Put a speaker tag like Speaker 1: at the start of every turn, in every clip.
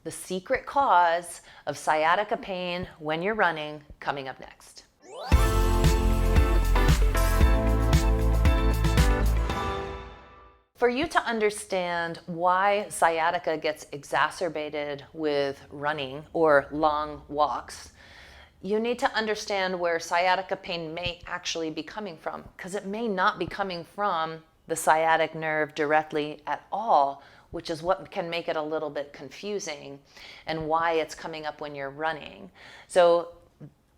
Speaker 1: the secret cause of sciatica pain when you're running, coming up next. For you to understand why sciatica gets exacerbated with running or long walks, you need to understand where sciatica pain may actually be coming from, because it may not be coming from the sciatic nerve directly at all, which is what can make it a little bit confusing and why it's coming up when you're running. So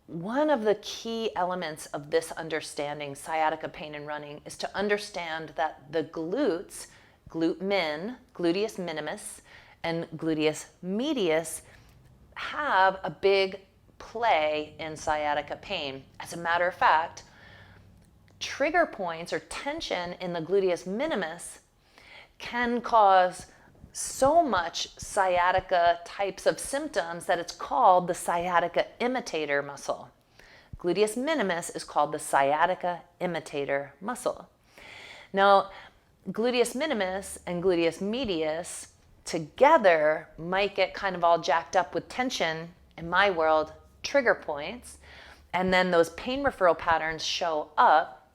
Speaker 1: one of the key elements of this understanding sciatica pain in running is to understand that the glutes, Gluteus Minimus, and Gluteus Medius have a big play in sciatica pain. As a matter of fact, trigger points or tension in the Gluteus Minimus can cause so much sciatica types of symptoms that it's called the sciatica imitator muscle. Gluteus Minimus is called the sciatica imitator muscle. Now, Gluteus Minimus and Gluteus Medius together might get kind of all jacked up with tension, in my world, trigger points, and then those pain referral patterns show up.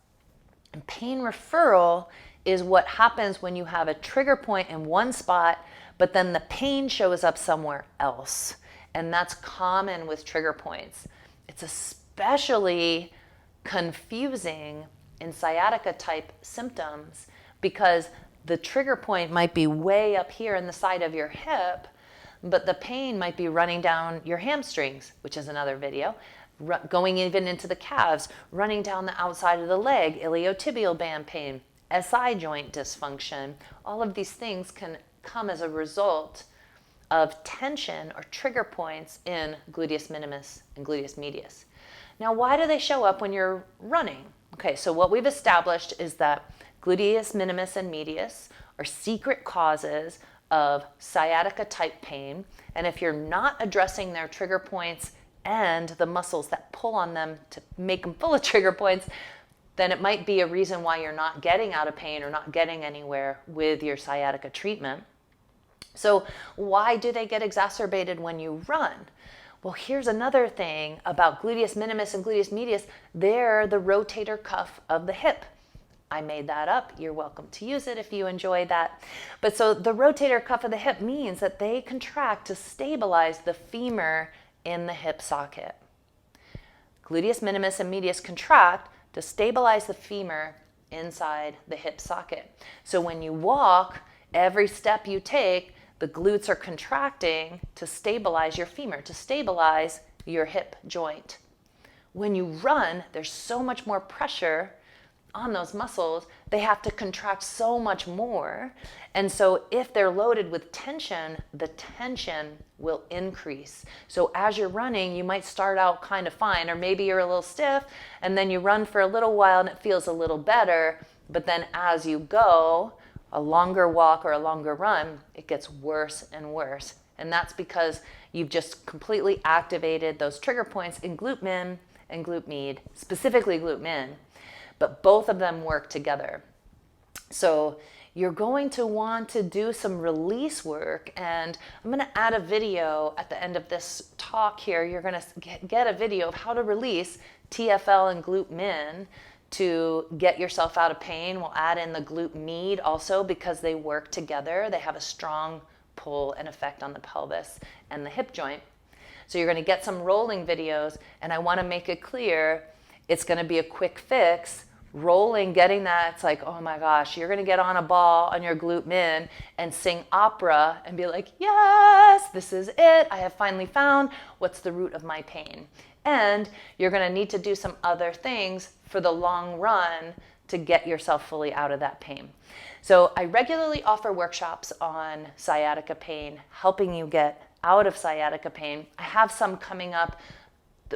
Speaker 1: And pain referral is what happens when you have a trigger point in one spot, but then the pain shows up somewhere else. And that's common with trigger points. It's especially confusing in sciatica type symptoms because the trigger point might be way up here in the side of your hip, but the pain might be running down your hamstrings, which is another video, going even into the calves, running down the outside of the leg, iliotibial band pain, SI joint dysfunction. All of these things can come as a result of tension or trigger points in Gluteus Minimus and Gluteus Medius. Now, why do they show up when you're running? Okay, so what we've established is that Gluteus Minimus and Medius are secret causes of sciatica type pain, and if you're not addressing their trigger points and the muscles that pull on them to make them full of trigger points, then it might be a reason why you're not getting out of pain or not getting anywhere with your sciatica treatment. So why do they get exacerbated when you run? Well, here's another thing about Gluteus Minimus and Gluteus Medius. They're the rotator cuff of the hip. I made that up. You're welcome to use it if you enjoy that. But so the rotator cuff of the hip means that they contract to stabilize the femur in the hip socket. Gluteus Minimus and Medius contract to stabilize the femur inside the hip socket. So when you walk, every step you take, the glutes are contracting to stabilize your femur, to stabilize your hip joint. When you run, there's so much more pressure on those muscles, they have to contract so much more. And so if they're loaded with tension, the tension will increase. So as you're running, you might start out kind of fine, or maybe you're a little stiff, and then you run for a little while and it feels a little better. But then as you go, a longer walk or a longer run, it gets worse and worse. And that's because you've just completely activated those trigger points in glute min and glute med, specifically glute min. But both of them work together. So you're going to want to do some release work, and I'm going to add a video at the end of this talk here. You're going to get a video of how to release TFL and glute min to get yourself out of pain. We'll add in the glute med also because they work together. They have a strong pull and effect on the pelvis and the hip joint. So you're going to get some rolling videos, and I want to make it clear it's going to be a quick fix. Rolling, getting that, it's like, oh my gosh, you're going to get on a ball on your glute min and sing opera and be like, yes, this is it. I have finally found what's the root of my pain. And you're going to need to do some other things for the long run to get yourself fully out of that pain. So I regularly offer workshops on sciatica pain, helping you get out of sciatica pain. I have some coming up.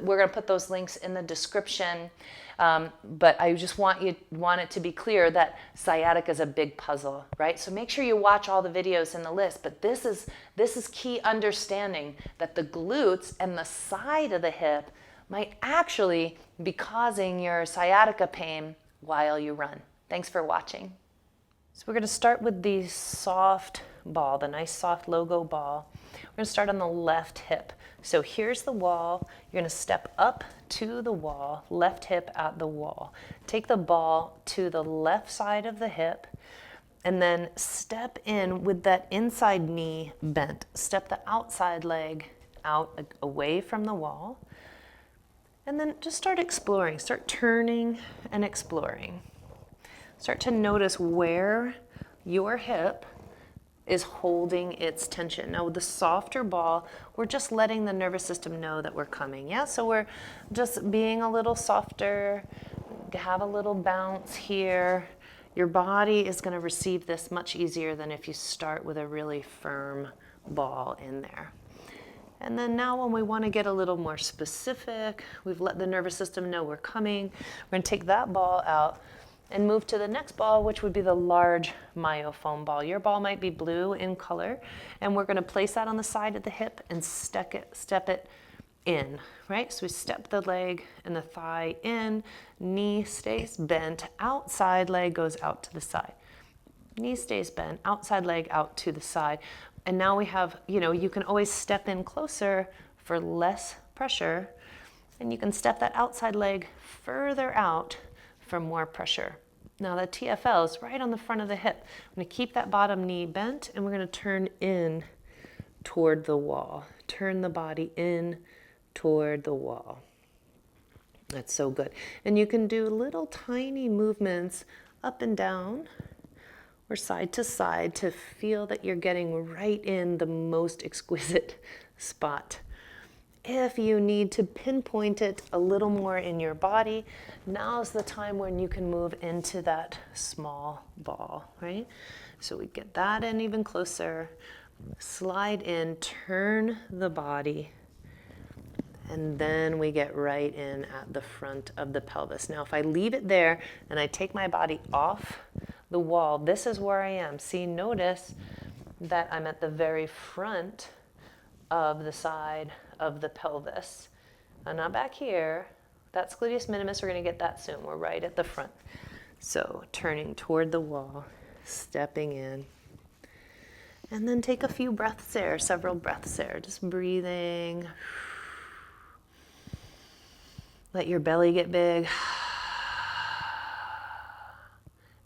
Speaker 1: We're going to put those links in the description. But I just want it to be clear that sciatica is a big puzzle, right? So make sure you watch all the videos in the list. But this is key understanding that the glutes and the side of the hip might actually be causing your sciatica pain while you run. Thanks for watching. So we're going to start with the soft ball, the nice soft logo ball. We're going to start on the left hip. So here's the wall. You're going to step up to the wall, left hip at the wall. Take the ball to the left side of the hip and then step in with that inside knee bent. Step the outside leg out away from the wall. And then just start exploring. Start turning and exploring. Start to notice where your hip is holding its tension. Now with the softer ball, we're just letting the nervous system know that we're coming. Yeah, so we're just being a little softer, have a little bounce here. Your body is going to receive this much easier than if you start with a really firm ball in there. And then now when we want to get a little more specific, we've let the nervous system know we're coming. We're going to take that ball out and move to the next ball, which would be the large myofoam ball. Your ball might be blue in color, and we're going to place that on the side of the hip and step it in, right? So we step the leg and the thigh in, knee stays bent, outside leg goes out to the side. Knee stays bent, outside leg out to the side. And now we have, you can always step in closer for less pressure, and you can step that outside leg further out for more pressure. Now the TFL is right on the front of the hip. I'm going to keep that bottom knee bent, and we're going to turn in toward the wall. Turn the body in toward the wall. That's so good. And you can do little tiny movements up and down or side to side to feel that you're getting right in the most exquisite spot. If you need to pinpoint it a little more in your body, now's the time when you can move into that small ball, right? So we get that in even closer, slide in, turn the body, and then we get right in at the front of the pelvis. Now, if I leave it there and I take my body off the wall, this is where I am. See, notice that I'm at the very front of the side of the pelvis. I'm not back here. That's Gluteus Minimus. We're going to get that soon. We're right at the front. So turning toward the wall, stepping in. And then take a few breaths there, several breaths there. Just breathing. Let your belly get big.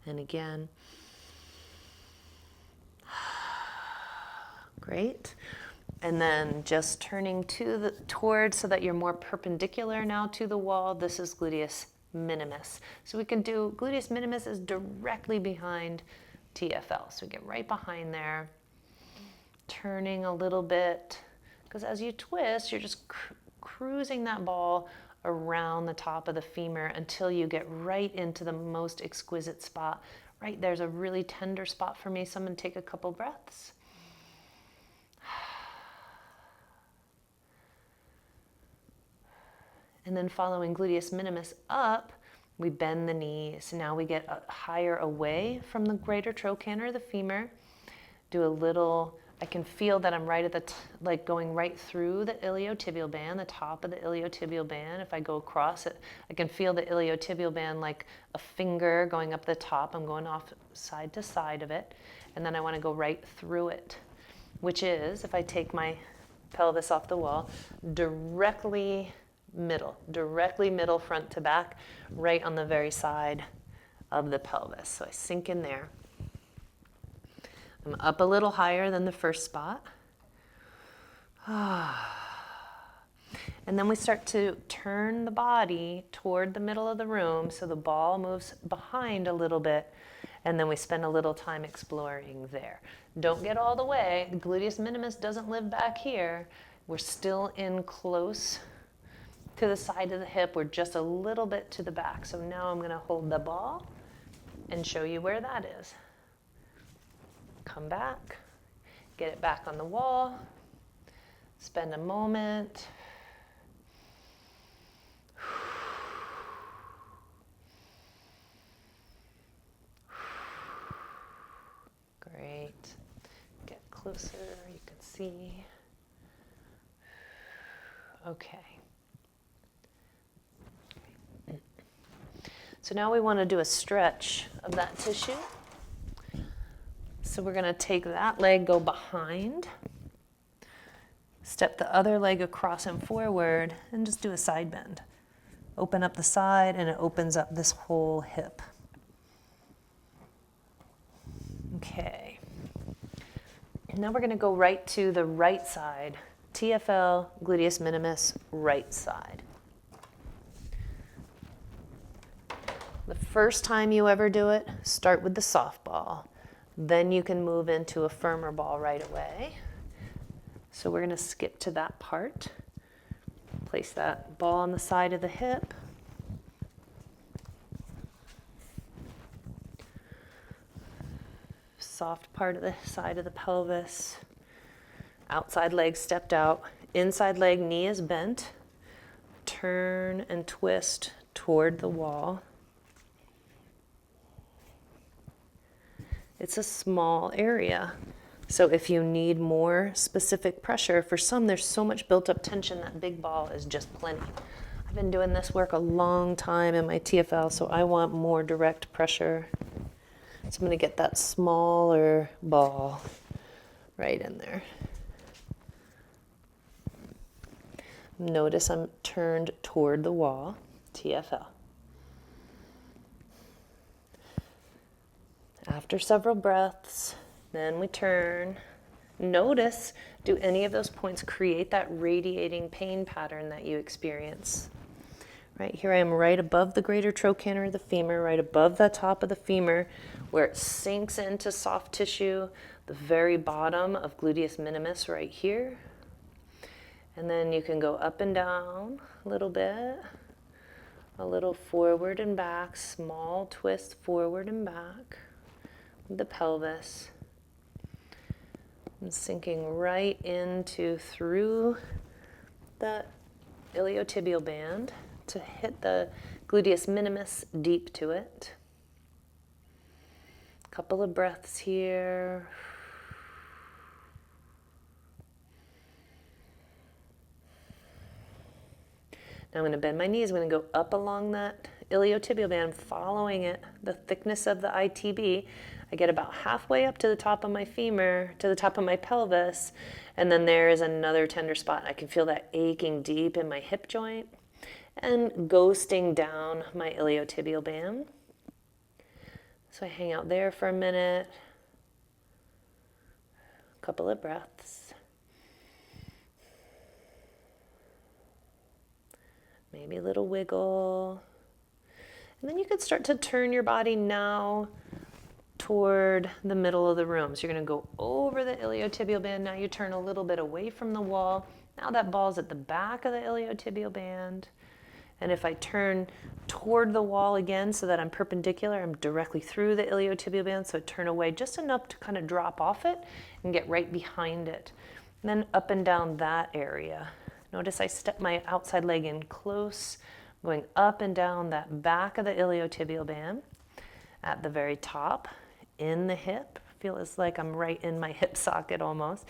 Speaker 1: And again. Great. And then just turning towards so that you're more perpendicular now to the wall. This is Gluteus Minimus. So we can do, Gluteus Minimus is directly behind TFL. So we get right behind there, turning a little bit, because as you twist, you're just cruising that ball around the top of the femur until you get right into the most exquisite spot. Right there's a really tender spot for me. So I'm going to take a couple breaths. And then following Gluteus Minimus up, we bend the knees. Now we get higher away from the greater trochanter, the femur. Do a little, I can feel that I'm right at the, like going right through the iliotibial band, the top of the iliotibial band. If I go across it, I can feel the iliotibial band like a finger going up the top. I'm going off side to side of it. And then I want to go right through it, which is, if I take my pelvis off the wall, directly middle, front to back, right on the very side of the pelvis. So I sink in there. I'm up a little higher than the first spot. And then we start to turn the body toward the middle of the room so the ball moves behind a little bit, and then we spend a little time exploring there. Don't get all the way. The Gluteus Minimus doesn't live back here. We're still in close to the side of the hip. We're just a little bit to the back. So now I'm going to hold the ball and show you where that is. Come back, get it back on the wall, spend a moment. Great. Get closer, you can see. Okay. So now we want to do a stretch of that tissue. So we're gonna take that leg, go behind, step the other leg across and forward, and just do a side bend. Open up the side, and it opens up this whole hip. Okay. Now we're gonna go right to the right side. TFL, gluteus minimus, right side. The first time you ever do it, start with the softball. Then you can move into a firmer ball right away. So we're going to skip to that part. Place that ball on the side of the hip. Soft part of the side of the pelvis. Outside leg stepped out. Inside leg, knee is bent. Turn and twist toward the wall. It's a small area. So if you need more specific pressure, for some there's so much built up tension that big ball is just plenty. I've been doing this work a long time in my TFL, so I want more direct pressure. So I'm going to get that smaller ball right in there. Notice I'm turned toward the wall, TFL. After several breaths, then we turn. Notice, do any of those points create that radiating pain pattern that you experience? Right here I am right above the greater trochanter of the femur, right above the top of the femur, where it sinks into soft tissue, the very bottom of gluteus minimus right here. And then you can go up and down a little bit, a little forward and back, small twist forward and back. The pelvis, and sinking right into through the iliotibial band to hit the gluteus minimus deep to it. Couple of breaths here. Now I'm going to bend my knees. I'm going to go up along that iliotibial band, following it, the thickness of the ITB. I get about halfway up to the top of my femur, to the top of my pelvis, and then there is another tender spot. I can feel that aching deep in my hip joint and ghosting down my iliotibial band. So I hang out there for a minute, a couple of breaths. Maybe a little wiggle. And then you could start to turn your body now toward the middle of the room. So you're going to go over the iliotibial band. Now you turn a little bit away from the wall. Now that ball's at the back of the iliotibial band. And if I turn toward the wall again so that I'm perpendicular, I'm directly through the iliotibial band. So I turn away just enough to kind of drop off it and get right behind it. And then up and down that area. Notice I step my outside leg in close, going up and down that back of the iliotibial band at the very top. In the hip, feel it's like I'm right in my hip socket almost,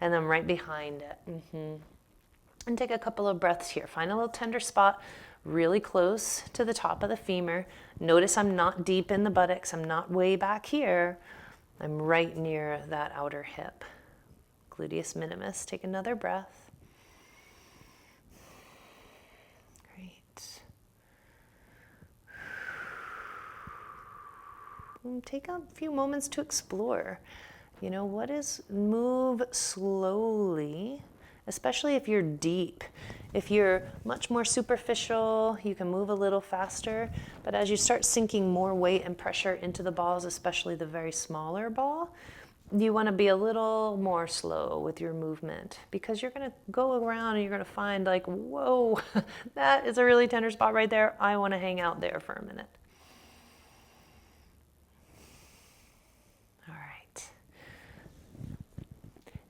Speaker 1: and I'm right behind it. And take a couple of breaths here. Find a little tender spot really close to the top of the femur. Notice I'm not deep in the buttocks. I'm not way back here. I'm right near that outer hip. Gluteus minimus. Take another breath. Great. Take a few moments to explore. You know, move slowly, especially if you're deep. If you're much more superficial, you can move a little faster. But as you start sinking more weight and pressure into the balls, especially the very smaller ball, you want to be a little more slow with your movement, because you're going to go around and you're going to find like, whoa, that is a really tender spot right there. I want to hang out there for a minute.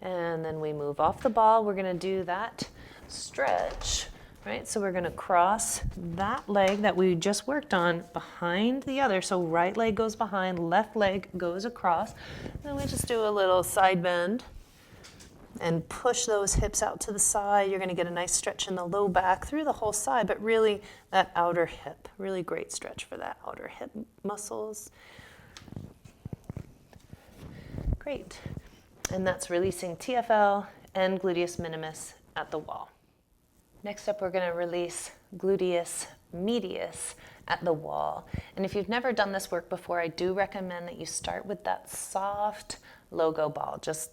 Speaker 1: And then we move off the ball. We're going to do that stretch, right? So we're going to cross that leg that we just worked on behind the other. So right leg goes behind, left leg goes across. Then we just do a little side bend and push those hips out to the side. You're going to get a nice stretch in the low back through the whole side, but really that outer hip, really great stretch for that outer hip muscles. Great. And that's releasing TFL and gluteus minimus at the wall. Next up, we're going to release gluteus medius at the wall. And if you've never done this work before, I do recommend that you start with that soft logo ball. Just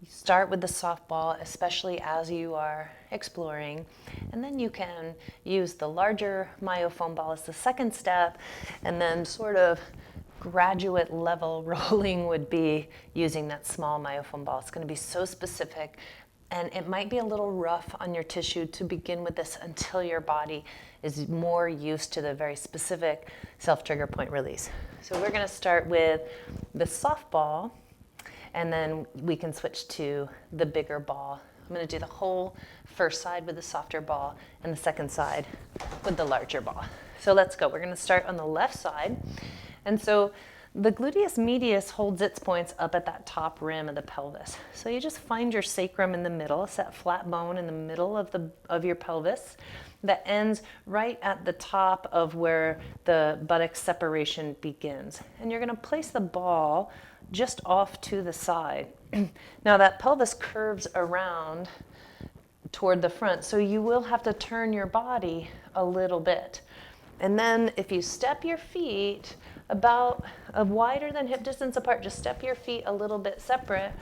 Speaker 1: start with the soft ball, especially as you are exploring. And then you can use the larger myofoam ball as the second step, and then sort of graduate level rolling would be using that small myofoam ball. It's going to be so specific, and it might be a little rough on your tissue to begin with this until your body is more used to the very specific self-trigger point release. So we're going to start with the soft ball, and then we can switch to the bigger ball. I'm going to do the whole first side with the softer ball and the second side with the larger ball. So let's go. We're going to start on the left side. And so the gluteus medius holds its points up at that top rim of the pelvis. So you just find your sacrum in the middle. It's that flat bone in the middle of your pelvis that ends right at the top of where the buttock separation begins. And you're going to place the ball just off to the side. Now that pelvis curves around toward the front, so you will have to turn your body a little bit. And then if you step your feet about wider than hip distance apart, just step your feet a little bit separate,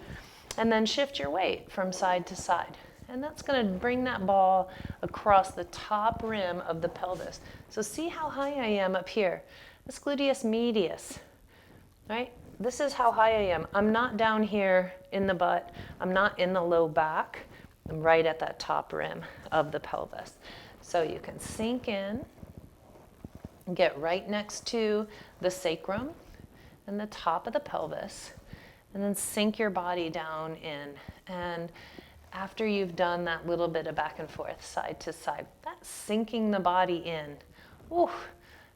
Speaker 1: and then shift your weight from side to side. And that's going to bring that ball across the top rim of the pelvis. So see how high I am up here. That's gluteus medius, right? This is how high I am. I'm not down here in the butt. I'm not in the low back. I'm right at that top rim of the pelvis. So you can sink in, get right next to the sacrum and the top of the pelvis, and then sink your body down in. And after you've done that little bit of back and forth, side to side, that's sinking the body in. Ooh,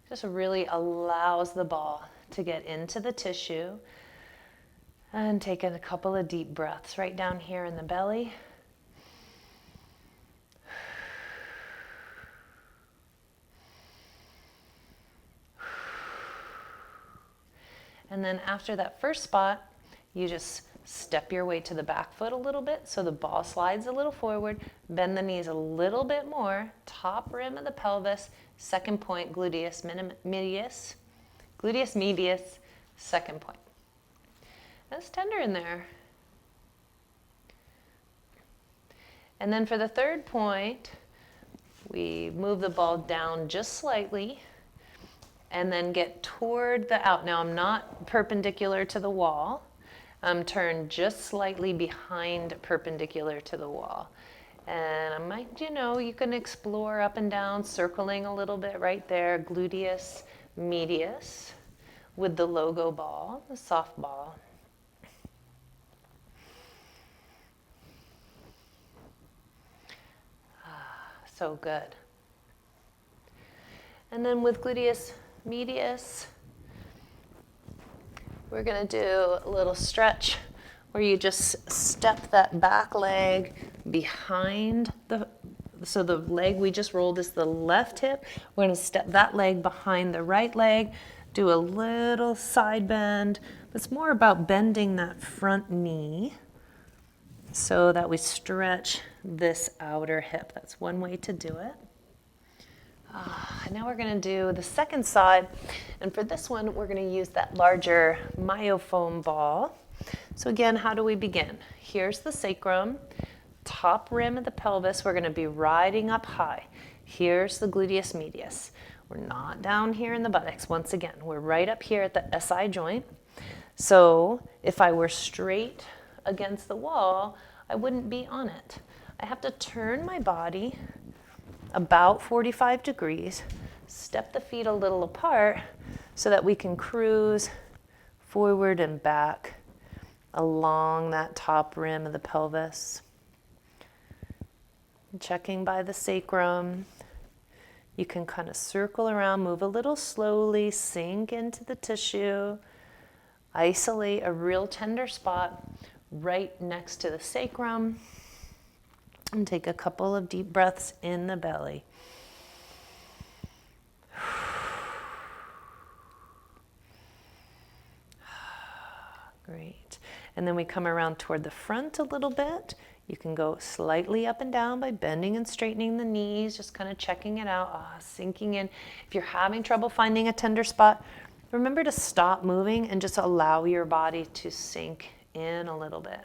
Speaker 1: just really allows the ball to get into the tissue. And take a couple of deep breaths right down here in the belly. And then after that first spot, you just step your weight to the back foot a little bit so the ball slides a little forward, bend the knees a little bit more, top rim of the pelvis, second point, gluteus medius, second point. That's tender in there. And then for the third point, we move the ball down just slightly and then get toward the out. Now I'm not perpendicular to the wall. I'm turned just slightly behind perpendicular to the wall. And I might, you can explore up and down, circling a little bit right there, gluteus medius with the logo ball, the soft ball. So good. And then with gluteus medius, we're going to do a little stretch where you just step that back leg behind so the leg we just rolled is the left hip. We're going to step that leg behind the right leg, do a little side bend. It's more about bending that front knee so that we stretch this outer hip. That's one way to do it. Now we're going to do the second side, and for this one we're going to use that larger myofoam ball. So again, how do we begin? Here's the sacrum, top rim of the pelvis. We're going to be riding up high. Here's the gluteus medius. We're not down here in the buttocks. Once again, we're right up here at the SI joint. So if I were straight against the wall, I wouldn't be on it. I have to turn my body about 45 degrees, step the feet a little apart so that we can cruise forward and back along that top rim of the pelvis. Checking by the sacrum. You can kind of circle around, move a little slowly, sink into the tissue, isolate a real tender spot right next to the sacrum. And take a couple of deep breaths in the belly. Great. And then we come around toward the front a little bit. You can go slightly up and down by bending and straightening the knees, just kind of checking it out, sinking in. If you're having trouble finding a tender spot, remember to stop moving and just allow your body to sink in a little bit.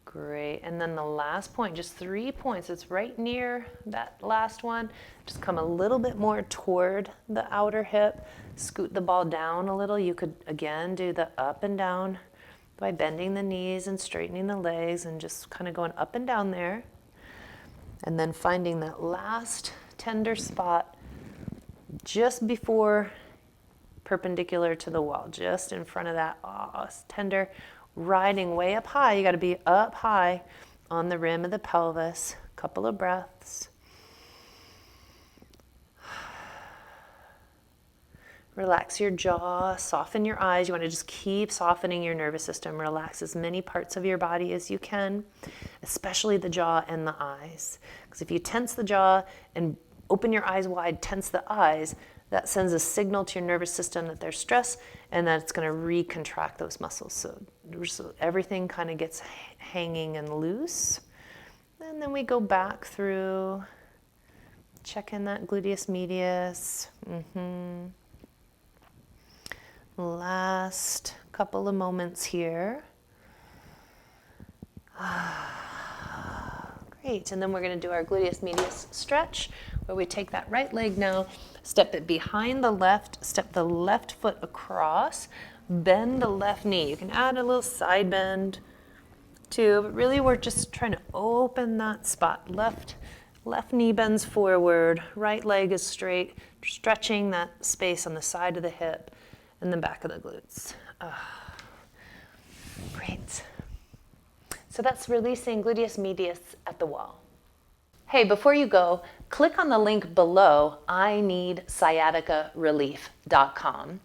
Speaker 1: Great. And then the last point, just 3 points. It's right near that last one. Just come a little bit more toward the outer hip. Scoot the ball down a little. You could, again, do the up and down by bending the knees and straightening the legs and just kind of going up and down there. And then finding that last tender spot just before perpendicular to the wall, just in front of that tender. Riding way up high. You got to be up high on the rim of the pelvis. A couple of breaths. Relax your jaw, soften your eyes. You want to just keep softening your nervous system. Relax as many parts of your body as you can, especially the jaw and the eyes. Because if you tense the jaw and open your eyes wide, tense the eyes, that sends a signal to your nervous system that there's stress and that it's going to recontract those muscles. So everything kind of gets hanging and loose. And then we go back through, check in that gluteus medius. Last couple of moments here. Great, and then we're going to do our gluteus medius stretch, where we take that right leg now, step it behind the left, step the left foot across, bend the left knee. You can add a little side bend too, but really we're just trying to open that spot. Left knee bends forward, right leg is straight, stretching that space on the side of the hip and the back of the glutes. Great. So that's releasing gluteus medius at the wall. Hey, before you go, click on the link below, ineedsciaticarelief.com,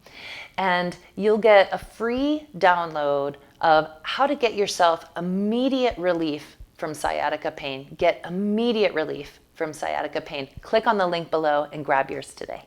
Speaker 1: and you'll get a free download of how to get yourself immediate relief from sciatica pain. Get immediate relief from sciatica pain. Click on the link below and grab yours today.